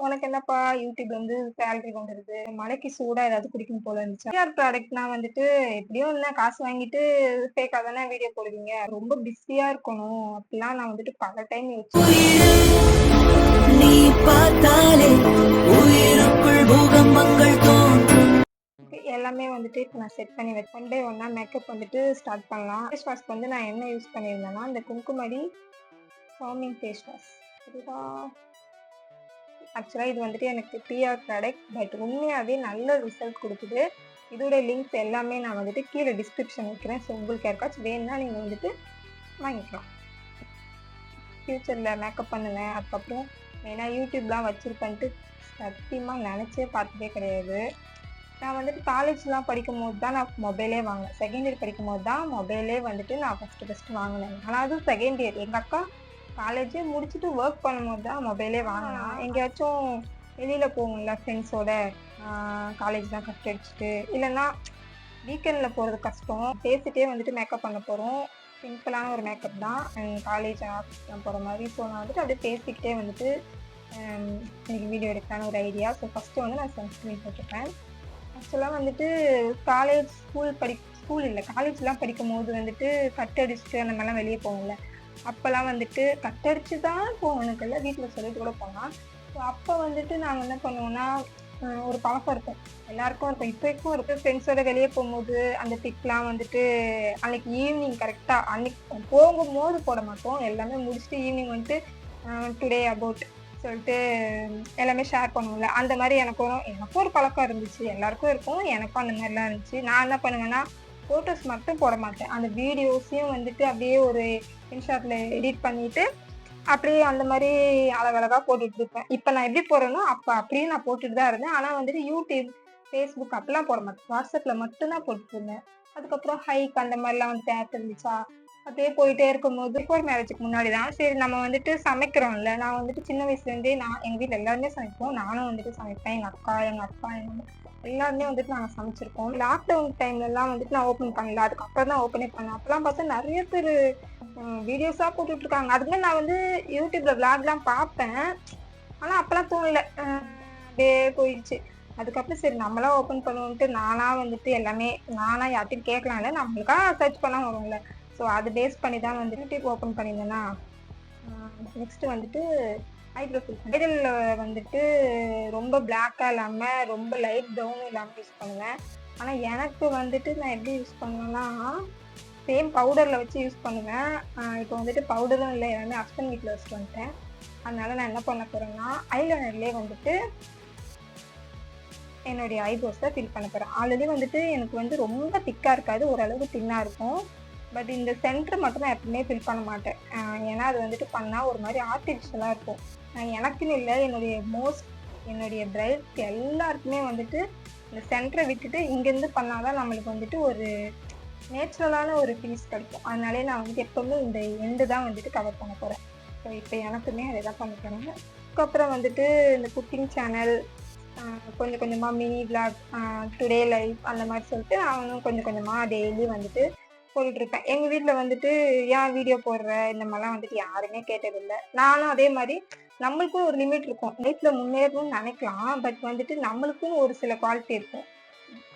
உனக்கு என்னப்பா யூடியூப்ல வந்து சேலரி வந்துருது, மழைக்கு சூடா ஏதாவது குடிக்கும் போல இருந்துச்சு. பிஆர் ப்ராடக்ட்னா வந்துட்டு எப்படியும் இல்ல காசு வாங்கிட்டு ஃபேக்கா தானே வீடியோ போடுவீங்க. ரொம்ப பிஸியா இருக்கணும் அப்படிலாம் நான் வந்துட்டு பல டைம் நீ பார்த்தாலே உயிருக்குள் பூகம்பங்கள் தோன்றும். எல்லாமே வந்துட்டு இப்போ நான் செட் பண்ணி வச்சேன். ஒன் பை ஒன்னா மேக்கப் வந்துட்டு ஸ்டார்ட் பண்ணலாம். ஃபேஸ் வாஷ்க்கு வந்து நான் என்ன யூஸ் பண்ணியிருந்தேன்னா இந்த குங்குமடி ஃபார்மிங் ஃபேஸ் வாஷ். இதுவா ஆக்சுவலாக இது வந்துட்டு எனக்கு பிஆர் ப்ராடக்ட், பட் உண்மையாகவே நல்ல ரிசல்ட் கொடுக்குது. இதோட லிங்க்ஸ் எல்லாமே நான் வந்துட்டு கீழே டிஸ்கிரிப்ஷன் வைக்கிறேன். ஸோ உங்களுக்கு யாருக்காச்சும் வேணும்னா நீங்கள் வந்துட்டு வாங்கிக்கலாம். ஃப்யூச்சரில் மேக்கப் பண்ணுவேன். அதுக்கப்புறம் மெயினாக யூடியூப்லாம் வச்சுருப்பேன்ட்டு சத்தியமாக நினச்சே பார்த்ததே கிடையாது. நான் வந்துட்டு காலேஜ்லாம் படிக்கும் போது தான் நான் மொபைலே வாங்கினேன். செகண்ட் இயர் படிக்கும் போது தான் மொபைலே வந்துட்டு நான் ஃபஸ்ட்டு வாங்கினேன். ஆனால் அதுவும் செகண்ட் இயர். எங்கள் அக்கா காலேஜே முடிச்சுட்டு ஒர்க் பண்ணும்போது தான் மொபைலே வாங்கினா. எங்கேயாச்சும் வெளியில் போகும்ல ஃப்ரெண்ட்ஸோட, காலேஜ்லாம் கட் அடிச்சுட்டு, இல்லைன்னா வீக்கெண்டில் போகிறது கஷ்டம். பேசிட்டே வந்துட்டு மேக்கப் பண்ண போகிறோம். சிம்பிளான ஒரு மேக்கப் தான், காலேஜ் ஆஃபீஸ்லாம் போகிற மாதிரி. ஸோ நான் வந்துட்டு அப்படியே பேசிக்கிட்டே வந்துட்டு எனக்கு வீடியோ எடுக்கலான்னு ஒரு ஐடியா. ஸோ ஃபஸ்ட்டு வந்து நான் சன்ஸ்க்ரீன் போட்டுப்பேன். ஆக்சுவலாக வந்துட்டு காலேஜ்லாம் படிக்கும் போது வந்துட்டு கட் அடிச்சுட்டு அந்த மாதிரிலாம் வெளியே போகும்ல, அப்போல்லாம் வந்துட்டு கட் அடிச்சு தான் போகணுக்குள்ள வீட்டில் சொல்லிட்டு கூட போகலாம். ஸோ அப்போ வந்துட்டு நாங்கள் என்ன பண்ணுவோம்னா, ஒரு பழக்கம் இருக்கும், எல்லாருக்கும் இருக்கும், இப்போ வரைக்கும் இருக்குது. ஃப்ரெண்ட்ஸோட வெளியே போகும்போது அந்த பிக்லாம் வந்துட்டு அன்னைக்கு ஈவினிங் கரெக்டாக அன்னைக்கு போகும்போது போட மாட்டோம். எல்லாமே முடிச்சுட்டு ஈவினிங் வந்துட்டு டுடே அபவுட் சொல்லிட்டு எல்லாமே ஷேர் பண்ணுவோம்ல, அந்த மாதிரி எனக்கும் ஒரு பழக்கம் இருந்துச்சு. எல்லாருக்கும் இருக்கும், எனக்கும் அந்த மாதிரிலாம் இருந்துச்சு. நான் என்ன பண்ணுவேன்னா, ஃபோட்டோஸ் மட்டும் போட மாட்டேன், அந்த வீடியோஸையும் வந்துட்டு அப்படியே ஒரு இன்ஷாட்டில் எடிட் பண்ணிவிட்டு அப்படியே அந்த மாதிரி அழகழகாக போட்டுட்டு இருப்பேன். இப்போ நான் எப்படி போடுறேனோ அப்போ அப்படியே நான் போட்டுட்டு தான் இருந்தேன். ஆனால் வந்துட்டு யூடியூப், ஃபேஸ்புக் அப்படிலாம் போட மாட்டேன், வாட்ஸ்அப்பில் மட்டும்தான் போட்டுட்டு இருந்தேன். அதுக்கப்புறம் ஹைக் அந்த மாதிரிலாம் வந்துட்டு ஆப் இருந்துச்சா, அப்படியே போயிட்டே இருக்கும்போது பிஃபோர் மேரேஜுக்கு முன்னாடி தான் சரி நம்ம வந்துட்டு சமைக்கிறோம்ல. நான் வந்துட்டு சின்ன வயசுலேருந்தே எங்கள் வீட்டில் எல்லாருமே சமைப்போம். நானும் வந்துட்டு சமைப்பேன். எங்கள் அக்கா, எங்கள் அப்பா, எங்கள் அம்மா எல்லாருமே வந்துட்டு நாங்கள் சமைச்சிருக்கோம். லாக்டவுன் டைம்லலாம் வந்துட்டு நான் ஓப்பன் பண்ணல, அதுக்கப்புறம் தான் ஓப்பனே பண்ணேன். அப்போலாம் பார்த்தா நிறைய பேர் வீடியோஸாக போட்டுட்ருக்காங்க. அதுக்குமே நான் வந்து யூடியூப்பில் விளாக்லாம் பார்ப்பேன், ஆனால் அப்போலாம் தோணல, அப்படியே போயிடுச்சு. அதுக்கப்புறம் சரி நம்மளாம் ஓப்பன் பண்ணுவோன்ட்டு நானாக வந்துட்டு எல்லாமே நானாக யார்ட்டையும் கேட்கலாம்ல, நம்மளுக்காக சர்ச் பண்ணால் வரும்ல. ஸோ அது பேஸ் பண்ணி தான் வந்து யூடியூப் ஓப்பன் பண்ணியிருந்தேன்னா. நெக்ஸ்ட்டு வந்துட்டு ஐப்ரோ ஃபில் ஐடலில் வந்துட்டு ரொம்ப பிளாக்காக இல்லாமல் ரொம்ப லைட் ப்ரௌனும் இல்லாமல் யூஸ் பண்ணுவேன். ஆனால் எனக்கு வந்துட்டு நான் எப்படி யூஸ் பண்ணுவேன்னா, சேம் பவுடரில் வச்சு யூஸ் பண்ணுவேன். இப்போ வந்துட்டு பவுடரும் இல்லை, எல்லாமே ஹஸ்பண்ட் வீட்டில் வச்சுட்டு வந்துட்டேன். அதனால நான் என்ன பண்ண போகிறேன்னா, ஐலைனர்லேயே வந்துட்டு என்னுடைய ஐப்ரோஸை ஃபில் பண்ண போகிறேன். ஆல்ரெடி வந்துட்டு எனக்கு வந்து ரொம்ப திக்காக இருக்காது, ஓரளவுக்கு தின்னாக இருக்கும். பட் இந்த சென்டர் மட்டும் நான் எப்பவுமே ஃபில் பண்ண மாட்டேன். ஏன்னா அது வந்துட்டு பண்ணால் ஒரு மாதிரி ஆர்டிஃபிஷியலாக இருக்கும். எனக்குன்னு இல்லை, என்னுடைய பிரைட்ஸ்க்கு எல்லாருக்குமே வந்துட்டு இந்த சென்டரை விட்டுட்டு இங்கேருந்து பண்ணால் தான் நம்மளுக்கு வந்துட்டு ஒரு நேச்சுரலான ஒரு ஃபீஸ் கிடைக்கும். அதனாலே நான் வந்துட்டு எப்போவுமே இந்த எண்டு தான் வந்துட்டு கவர் பண்ண போகிறேன். ஸோ இப்போ எனக்குமே அதை தான் பண்ண போகிறேன். அதுக்கப்புறம் வந்துட்டு இந்த குக்கிங் சேனல், கொஞ்சம் கொஞ்சமாக மினி விளாக், டுடே லைஃப் அந்த மாதிரி சொல்லிட்டு நானும் கொஞ்சம் கொஞ்சமாக டெய்லி வந்துட்டு போட்டுட்ருப்பேன். எங்கள் வீட்டில் வந்துட்டு ஏன் வீடியோ போடுற இந்த மாதிரிலாம் வந்துட்டு யாருமே கேட்டதில்லை. நானும் அதே மாதிரி நம்மளுக்கும் ஒரு லிமிட் இருக்கும். லைஃப்பில் முன்னேறணும்னு நினைக்கலாம், பட் வந்துட்டு நம்மளுக்கும் ஒரு சில குவாலிட்டி இருக்கும்,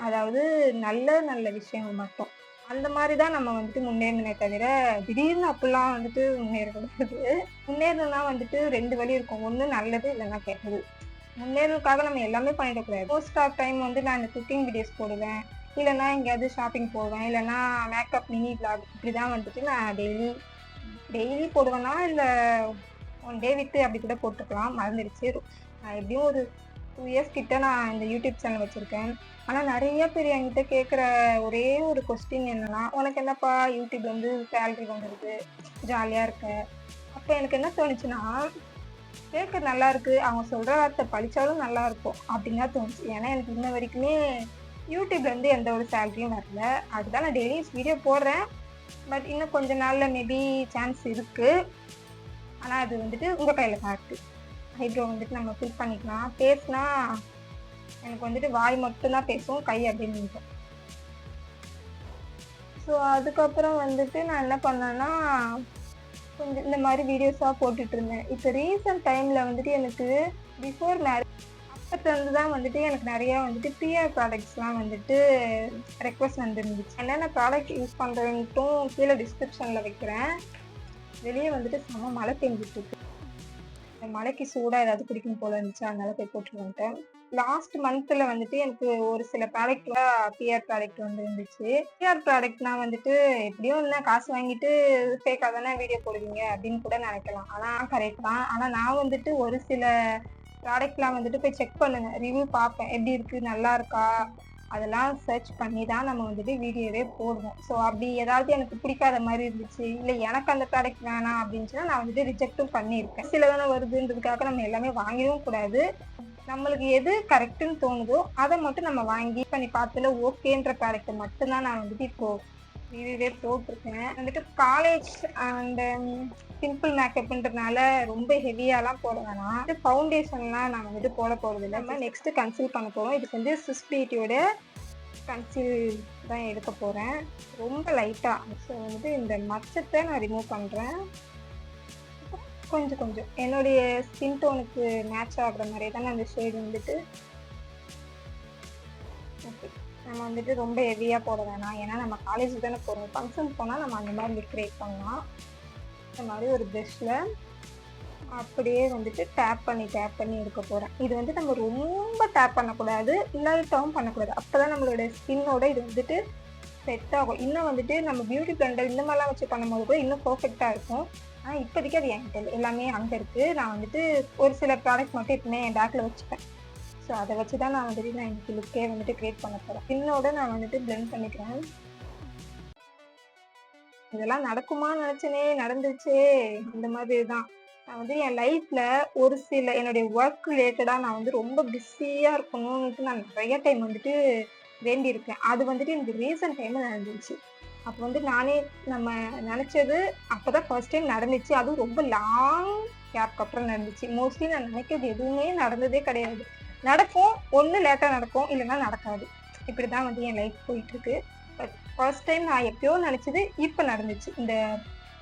அதாவது நல்ல நல்ல விஷயங்கள் மட்டும். அந்த மாதிரி தான் நம்ம வந்துட்டு முன்னேறணுமே தவிர திடீர்னு அப்படிலாம் வந்துட்டு முன்னேறக்கூடாது. முன்னேறணும்னா வந்துட்டு 2 வழி இருக்கும், ஒன்று நல்லது இல்லைன்னா கெட்டது. முன்னேறதுக்காக நம்ம எல்லாமே பண்ணிடக்கூடாது. மோஸ்ட் ஆஃப் டைம் வந்து நான் இந்த குக்கிங் வீடியோஸ் போடுவேன், இல்லைன்னா எங்கேயாவது ஷாப்பிங் போவேன், இல்லைன்னா மேக்கப் மினி விளாக், இப்படி தான் வந்துட்டு நான் டெய்லி போடுவேன்னா இல்லை ஒன் டே விட்டு அப்படி கூட போட்டுக்கலாம், மறந்துடுச்சு. எப்படியும் ஒரு 2 இயர்ஸ் கிட்ட நான் இந்த யூடியூப் சேனல் வச்சுருக்கேன். ஆனால் நிறைய பேர் என்கிட்ட கேட்குற ஒரே ஒரு கொஸ்டின் என்னன்னா, உனக்கு என்னப்பா யூடியூப் வந்து சேலரி வந்துடுது, ஜாலியாக இருக்க. அப்போ எனக்கு என்ன தோணுச்சுன்னா, கேட்க நல்லா இருக்கு, அவங்க சொல்கிற வார்த்தை படித்தாலும் நல்லா இருக்கும் அப்படின்னு தான் தோணுச்சு. ஏன்னா எனக்கு இன்ன வரைக்குமே யூடியூப்லேருந்து எந்த ஒரு சேலரியும் வரல. அதுதான் நான் டெய்லி வீடியோ போடுறேன், பட் இன்னும் கொஞ்ச நாளில் மேபி சான்ஸ் இருக்குது. ஆனால் அது வந்துட்டு உங்கள் கையில் தான் இருக்குது. ஐப்ரோ வந்துட்டு நம்ம ஃபில் பண்ணிக்கலாம். பேசினா எனக்கு வந்துட்டு வாய் மட்டும்தான் பேசும், கை அப்படின்னு இருக்கும். ஸோ அதுக்கப்புறம் வந்துட்டு நான் என்ன பண்ணேன்னா, கொஞ்சம் இந்த மாதிரி வீடியோஸாக போட்டுட்ருந்தேன். இப்போ ரீசன்ட் டைமில் வந்துட்டு எனக்கு பிஃபோர் மேரேஜ் அப்பத்துலேருந்து தான் வந்துட்டு எனக்கு நிறையா வந்துட்டு பிஆர் ப்ராடக்ட்ஸ்லாம் வந்துட்டு ரெக்வஸ்ட் வந்துருந்துச்சு. என்னென்ன ப்ராடக்ட் யூஸ் பண்ணுறேன்ட்டும் கீழே டிஸ்கிரிப்ஷனில் வைக்கிறேன். வெளியே வந்துட்டு செம்ம மழை பெஞ்சிட்ருக்கு. இந்த மழைக்கு சூடாக ஏதாவது குடிக்கும் போல இருந்துச்சு, அதனால போய் போட்டு வந்துட்டேன். லாஸ்ட் மந்த்தில் வந்துட்டு எனக்கு ஒரு சில ப்ராடக்ட்லாம் பிஆர் ப்ராடக்ட் வந்து இருந்துச்சு. பிஆர் ப்ராடக்ட்னா வந்துட்டு எப்படியும் இல்லை காசு வாங்கிட்டு ஃபேக்காக தானே வீடியோ போடுவீங்க அப்படின்னு கூட நினைக்கலாம். ஆனால் கரெக்ட் தான். ஆனால் நான் வந்துட்டு ஒரு சில ப்ராடக்ட்லாம் வந்துட்டு போய் செக் பண்ணுவேன், ரிவ்யூ பார்ப்பேன், எப்படி இருக்குது, நல்லா இருக்கா, அதெல்லாம் சர்ச் பண்ணி தான் நம்ம வந்துட்டு வீடியோவே போடுவோம். ஸோ அப்படி ஏதாவது எனக்கு பிடிக்காத மாதிரி இருந்துச்சு, இல்லை எனக்கு அந்த ப்ராடக்ட் வேணாம் அப்படின்னுச்சுன்னா நான் வந்துட்டு ரிஜெக்டும் பண்ணியிருக்கேன். சில தானே வருதுன்றதுக்காக நம்ம எல்லாமே வாங்கிடவும் கூடாது. நம்மளுக்கு எது கரெக்டுன்னு தோணுதோ அதை மட்டும் நம்ம வாங்கி பண்ணி பார்த்துல ஓகேன்ற ப்ராடக்ட்டை மட்டும்தான் நான் வந்துட்டு இப்போது ரிவ்யூவே போட்டிருக்கேன். வந்துட்டு காலேஜ் அண்ட் சிம்பிள் மேக்கப்ன்றதுனால ரொம்ப ஹெவியாலாம் போட வேணாம். ஃபவுண்டேஷன்லாம் நான் வந்துட்டு போட போகிறதில்ல. நம்ம நெக்ஸ்ட்டு கன்சீல் பண்ண போகிறோம். இதுக்கு வந்து ஸ்விஸ் பியூட்டியோட கன்சீல் தான் எடுக்க போகிறேன், ரொம்ப லைட்டாக. ஸோ வந்துட்டு இந்த மச்சத்தை நான் ரிமூவ் பண்ணுறேன். கொஞ்சம் என்னுடைய ஸ்கின் டோனுக்கு மேட்ச் ஆகுற மாதிரியே தான் அந்த ஷேடு வந்துட்டு. ஓகே, நம்ம வந்துட்டு ரொம்ப ஹெவியாக போட வேணாம், ஏன்னா நம்ம காலேஜுக்கு தானே போகிறோம். ஃபங்க்ஷன் போனால் நம்ம அந்த மாதிரி லிக்ரேட் பண்ணலாம். இந்த மாதிரி ஒரு ப்ரெஷ்ஷில் அப்படியே வந்துட்டு டேப் பண்ணி எடுக்க போகிறேன். இது வந்து நம்ம ரொம்ப டேப் பண்ணக்கூடாது, லைட்டாகவும் பண்ணக்கூடாது. அப்போ தான் நம்மளோட ஸ்கின்னோட இது வந்துட்டு செட் ஆகும். இன்னும் வந்துட்டு நம்ம பியூட்டி பிளெண்டர் இந்த மாதிரிலாம் வச்சு பண்ணும்போது கூட இன்னும் பர்ஃபெக்டாக இருக்கும். ஆனால் இப்போதைக்கு அது என்கிட்ட இல்லை, எல்லாமே அங்கே இருக்குது. நான் வந்துட்டு ஒரு சில ப்ராடக்ட் மட்டும் எப்பவுமே என் பேக்கில் வச்சுப்பேன். ஸோ அதை வச்சு தான் நான் வந்துட்டு இன்னைக்கு லுக்கே வந்துட்டு க்ரியேட் பண்ண போகிறேன். ஸ்கின்னோட நான் வந்துட்டு பிளெண்ட் பண்ணிக்கிறேன். இதெல்லாம் நடக்குமான்னு நினச்சனே, நடந்துச்சே, இந்த மாதிரி தான். நான் வந்து என் லைஃப்பில் ஒரு சில என்னுடைய ஒர்க் ரிலேட்டடாக நான் வந்து ரொம்ப பிஸியாக இருக்கணும்னுட்டு நான் நிறைய டைம் வந்துட்டு வேண்டியிருக்கேன். அது வந்துட்டு இந்த ரீசன்ட் டைமில் நடந்துச்சு. அப்போ வந்து நானே நம்ம நினச்சது அப்போ தான் ஃபர்ஸ்ட் டைம் நடந்துச்சு. அதுவும் ரொம்ப லாங் கேப்க்கு அப்புறம் நடந்துச்சு. மோஸ்ட்லி நான் நினைக்கிறது எதுவுமே நடந்ததே கிடையாது. நடக்கும், ஒன்று லேட்டாக நடக்கும், இல்லைன்னா நடக்காது. இப்படி தான் வந்து என் லைஃப் போயிட்டுருக்கு. பட் ஃபர்ஸ்ட் டைம் நான் எப்பயோ நினச்சது இப்போ நடந்துச்சு. இந்த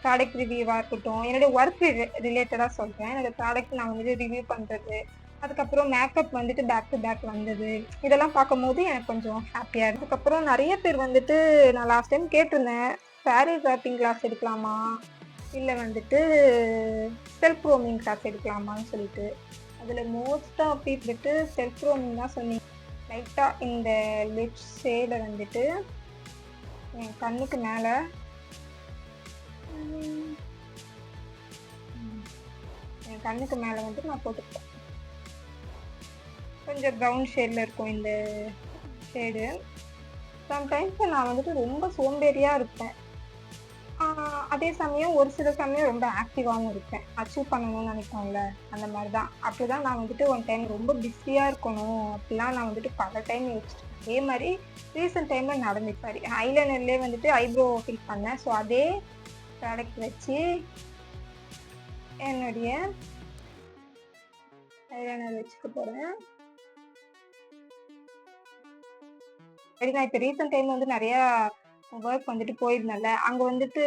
ப்ராடக்ட் ரிவ்யூவாக இருக்கட்டும், என்னுடைய ஒர்க் ரிலேட்டடாக சொல்கிறேன். என்னோடய ப்ராடக்ட் நான் வந்துட்டு ரிவ்யூ பண்ணுறது, அதுக்கப்புறம் மேக்கப் வந்துட்டு பேக் டு பேக் வந்தது, இதெல்லாம் பார்க்கும்போது எனக்கு கொஞ்சம் ஹாப்பியாக இருக்குது. அதுக்கப்புறம் நிறைய பேர் வந்துட்டு நான் லாஸ்ட் டைம் கேட்டிருந்தேன், சாரீ ட்ராப்பிங் கிளாஸ் எடுக்கலாமா, இல்லை வந்துட்டு செல்ஃப் க்ரூமிங் கிளாஸ் எடுக்கலாமான்னு சொல்லிட்டு. அதில் மோஸ்ட் ஆஃப் பீப்புளுக்கு செல்ஃப் க்ரூமிங் தான் சொன்னீங்க. லைட்டாக இந்த லிப் ஷேடை வந்துட்டு என் கண்ணுக்கு மேலே வந்துட்டு நான் போட்டுப்பேன். கொஞ்சம் ப்ரௌன் ஷேடில் இருக்கும் இந்த ஷேடு. சம்டைம்ஸ் நான் வந்துட்டு ரொம்ப சோம்பேறியாக இருப்பேன், அதே சமயம் ஒரு சில சமயம் ரொம்ப ஆக்டிவாகவும் இருப்பேன். அச்சீவ் பண்ணணும்னு நினைப்போம்ல, அந்த மாதிரி தான். அப்படி தான் நான் வந்துட்டு ஒன் டைம் ரொம்ப பிஸியாக இருக்கணும் அப்படிலாம் நான் வந்துட்டு பல டைம் யோசிச்சிட்டேன். அதே மாதிரி ரீசெண்ட் டைமில் நடந்துச்சு. சாரி, ஐலைனர்லேயே வந்துட்டு ஐப்ரோ ஃபில் பண்ணேன். ஸோ அதே ப்ராடக்ட் வச்சு என்னுடைய ஐலைனர் வச்சுக்க போகிறேன். சரி, நான் இப்போ ரீசெண்ட் டைம் வந்து நிறையா ஒர்க் வந்துட்டு போயிருந்தேன்ல, அங்கே வந்துட்டு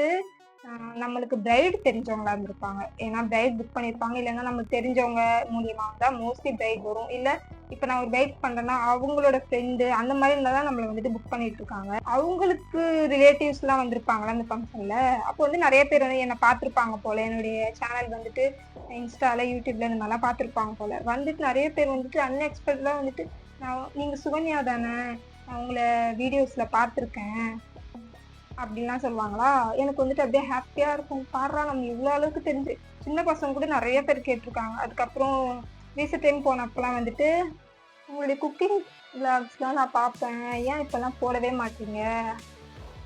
நம்மளுக்கு பிரைடு தெரிஞ்சவங்களா இருந்திருப்பாங்க. ஏன்னா பிரைட் புக் பண்ணியிருப்பாங்க, இல்லைன்னா நம்மளுக்கு தெரிஞ்சவங்க மூலியமாக தான் மோஸ்ட்லி பிரைட் வரும். இல்லை இப்போ நான் ஒரு பிரைட் பண்ணுறேன்னா அவங்களோட ஃப்ரெண்டு அந்த மாதிரி இருந்தால் தான் நம்மளை வந்துட்டு புக் பண்ணிட்டு இருக்காங்க. அவங்களுக்கு ரிலேட்டிவ்ஸ்லாம் வந்திருப்பாங்களா அந்த ஃபங்க்ஷனில். அப்போ வந்து நிறைய பேர் வந்து என்னை பார்த்துருப்பாங்க போல், என்னுடைய சேனல் வந்துட்டு இன்ஸ்டாவில் யூடியூப்ல இந்த மாதிரிலாம் பார்த்துருப்பாங்க போல். வந்துட்டு நிறைய பேர் வந்துட்டு அன்எக்ஸ்பெக்டடாக வந்துட்டு, நீங்கள் சுகன்யா தானே, நான் உங்களை வீடியோஸில் பார்த்துருக்கேன் அப்படின்லாம் சொல்லுவாங்களா. எனக்கு வந்துட்டு அப்படியே ஹாப்பியாக இருக்கும், பாடுறா நம்ம இவ்வளோ அளவுக்கு தெரிஞ்சு. சின்ன பசங்க கூட நிறைய பேர் கேட்டிருக்காங்க. அதுக்கப்புறம் ரீசெண்ட் டைம் போனப்பெல்லாம் வந்துட்டு உங்களுடைய குக்கிங் விளாக்ஸ்லாம் நான் பார்ப்பேன், ஏன் இப்போல்லாம் போடவே மாட்டீங்க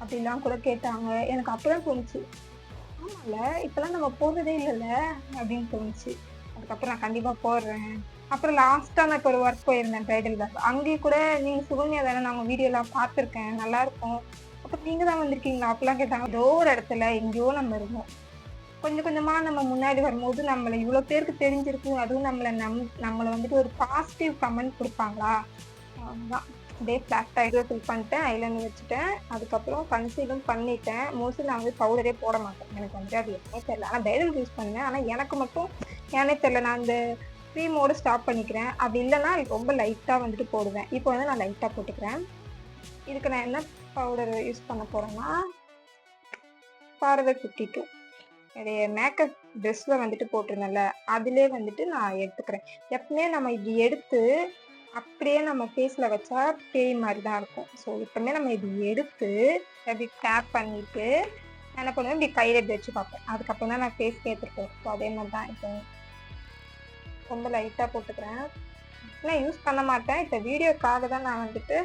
அப்படிலாம் கூட கேட்டாங்க. எனக்கு அப்போ தான் தோணுச்சு, ஆமாம்ல இப்போல்லாம் நம்ம போடுறதே இல்லைல்ல அப்படின்னு தோணுச்சு. அதுக்கப்புறம் நான் கண்டிப்பாக போடுறேன். அப்புறம் லாஸ்ட்டாக நான் இப்போ ஒரு ஒர்க் போயிருந்தேன் ப்ரைடல் கிளாஸ். அங்கேயும் கூட நீங்கள் சுகன்யா தானே, நான் உங்கள் வீடியோலாம் பார்த்துருக்கேன், நல்லாயிருக்கும், அப்போ நீங்கள் தான் வந்திருக்கீங்களா அப்படிலாம் கேட்டாங்க. ஏதோ ஒரு இடத்துல எங்கேயோ நம்ம இருந்தோம். கொஞ்சம் கொஞ்சமாக நம்ம முன்னாடி வரும்போது நம்மளை இவ்வளோ பேருக்கு தெரிஞ்சிருக்கு, அதுவும் நம்மளை வந்துட்டு ஒரு பாசிட்டிவ் கமெண்ட் கொடுப்பாங்களா. அதுதான் அப்படியே ஃப்ளாட் ஐடியா ஃபில் பண்ணிட்டேன், ஐலைனர் வச்சுட்டேன். அதுக்கப்புறம் கன்சீலும் பண்ணிட்டேன். மோஸ்ட்லி நான் வந்து பவுடரே போட மாட்டேன், எனக்கு வந்துட்டு அது எப்போ தெரியல. ஆனால் டைரக்ட் யூஸ் பண்ணேன், ஆனால் எனக்கு மட்டும் ஏனே தெரியல, நான் அந்த க்ரீமோடு ஸ்டாப் பண்ணிக்கிறேன். அப்படி இல்லைன்னா ரொம்ப லைட்டாக வந்துட்டு போடுவேன். இப்போ வந்து நான் லைட்டாக போட்டுக்கிறேன். இதுக்கு நான் என்ன பவுடர் யூஸ் பண்ண போகிறேன்னா ஃபார்வர் 52 என்னுடைய மேக்கப் ட்ரெஸ்ஸில் வந்துட்டு போட்டிருந்தேன்ல அதிலே வந்துட்டு நான் எடுத்துக்கிறேன். எப்பவுமே நம்ம இப்படி எடுத்து அப்படியே நம்ம ஃபேஸில் வச்சா பேய் மாதிரி தான் இருக்கும். ஸோ எப்பவுமே நம்ம இது எடுத்து அப்படி டேப் பண்ணிவிட்டு என்ன பண்ணுவேன், இப்படி கையில் இப்படி வச்சு பார்ப்பேன். அதுக்கப்புறம் தான் நான் ஃபேஸ்க்கு ஏற்றுருக்கேன். ஸோ அதே மாதிரி தான் இப்போ ரொம்ப லைட்டாக போட்டுக்கிறேன். நான் யூஸ் பண்ண மாட்டேன். இப்போ வீடியோக்காக தான் நான் வந்துட்டு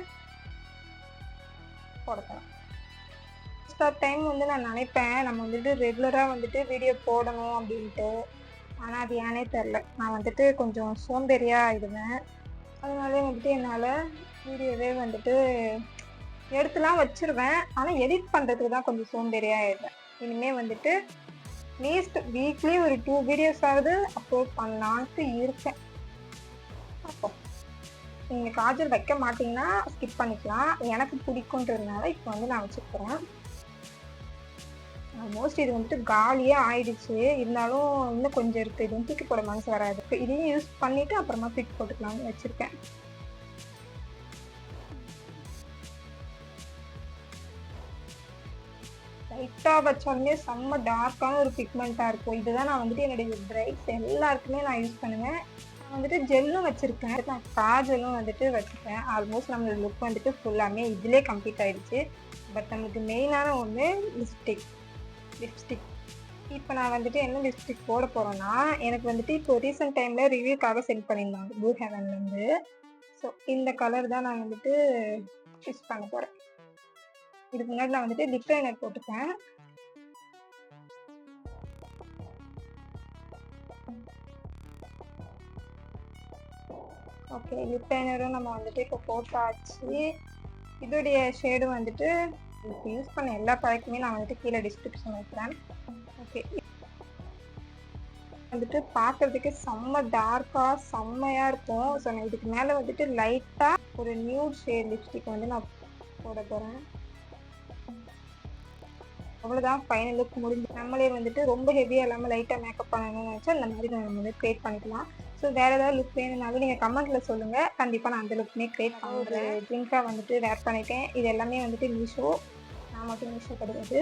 போடுறேன். மோஸ்ட் ஆஃப் டைம் வந்து நான் நினைப்பேன் நம்ம வந்துட்டு ரெகுலராக வந்துட்டு வீடியோ போடணும் அப்படின்ட்டு. ஆனால் அது ஏனே தெரில. நான் வந்துட்டு கொஞ்சம் சோம்பேறியாக ஆகிடுவேன். அதனாலே வந்துட்டு என்னால் வீடியோவே வந்துட்டு எடுத்துலாம் வச்சுருவேன். ஆனால் எடிட் பண்ணுறதுக்கு தான் கொஞ்சம் சோம்பேறியாக ஆகிடுவேன். இனிமேல் வந்துட்டு அட்லீஸ்ட் வீக்லி ஒரு 2 வீடியோஸாவது அப்லோட் பண்ணலான்ட்டு இருக்கேன். அப்போ நீங்கள் காஜல் வைக்க மாட்டிங்கன்னா ஸ்கிப் பண்ணிக்கலாம். எனக்கு பிடிக்குன்றதுனால இப்போ வந்து நான் வச்சுக்கிறேன். ஆல்மோஸ்ட் இது வந்துட்டு காலியே ஆயிடுச்சு. இருந்தாலும் இன்னும் கொஞ்சம் இருக்குது. இது தூக்கி போட மனசு வராது. இப்போ இதையும் யூஸ் பண்ணிவிட்டு அப்புறமா தூக்கி போட்டுக்கலாம்னு வச்சுருக்கேன். லைட்டாக வச்சாலுமே செம்ம டார்க்கான ஒரு பிக்மெண்ட்டாக இருக்கும். இதுதான் நான் வந்துட்டு என்னுடைய பிரைட்ஸ் எல்லாருக்குமே நான் யூஸ் பண்ணுவேன். நான் வந்துட்டு ஜெல்லும் வச்சுருக்கேன். நான் காஜலும் வந்துட்டு வச்சுருக்கேன். ஆல்மோஸ்ட் நம்மளோட லுக் வந்துட்டு ஃபுல்லாமே இதிலே கம்ப்ளீட் ஆகிடுச்சு. பட் நம்மளுக்கு மெயினான ஒன்று லிப்ஸ்டிக். இப்போ நான் வந்துட்டு என்ன லிப்ஸ்டிக் போட போகிறேன்னா, எனக்கு வந்துட்டு இப்போ ரீசெண்ட் டைமில் ரிவ்யூக்காக சென்ட் பண்ணியிருந்தாங்க ப்ளூ ஹெவன்லேருந்து. ஸோ இந்த கலர் தான் நான் வந்துட்டு யூஸ் பண்ண போகிறேன். இதுக்கு முன்னாடி நான் வந்துட்டு லிப் லைனர் போட்டுப்பேன். ஓகே, லிப் லைனரும் நம்ம வந்துட்டு இப்போ போட்டாச்சு. இதோடைய ஷேடும் வந்துட்டு இப்போ யூஸ் பண்ண எல்லா ப்ராடக்ட்டுமே நான் வந்துட்டு கீழே டிஸ்கிரிப்ஷன் வைக்கிறேன். ஓகே, வந்துட்டு பார்க்குறதுக்கு செம்ம டார்க்காக செம்மையாக இருக்கும். ஸோ நான் இதுக்கு மேலே வந்துட்டு லைட்டாக ஒரு நியூட் ஷேட் லிப்ஸ்டிக் வந்து நான் போட போகிறேன். அவ்வளோதான், ஃபைனல் லுக் முடிஞ்சு. நம்மளே வந்துட்டு ரொம்ப ஹெவியாக இல்லாமல் லைட்டாக மேக்கப் பண்ணணும்னு நினச்சா இந்த மாதிரி நம்ம வந்து க்ரியேட் பண்ணிக்கலாம். ஸோ வேறு ஏதாவது லுக் வேணும்னாலும் நீங்கள் கமெண்ட்டில் சொல்லுங்கள். கண்டிப்பாக நான் அந்த லுக்குமே க்ரியேட் பண்ணுறேன். ட்ரிங்காக வந்துட்டு வேர் பண்ணிட்டேன். இது எல்லாமே வந்துட்டு மீஷோ. நான் மட்டும் மீஷோ கிடையாது.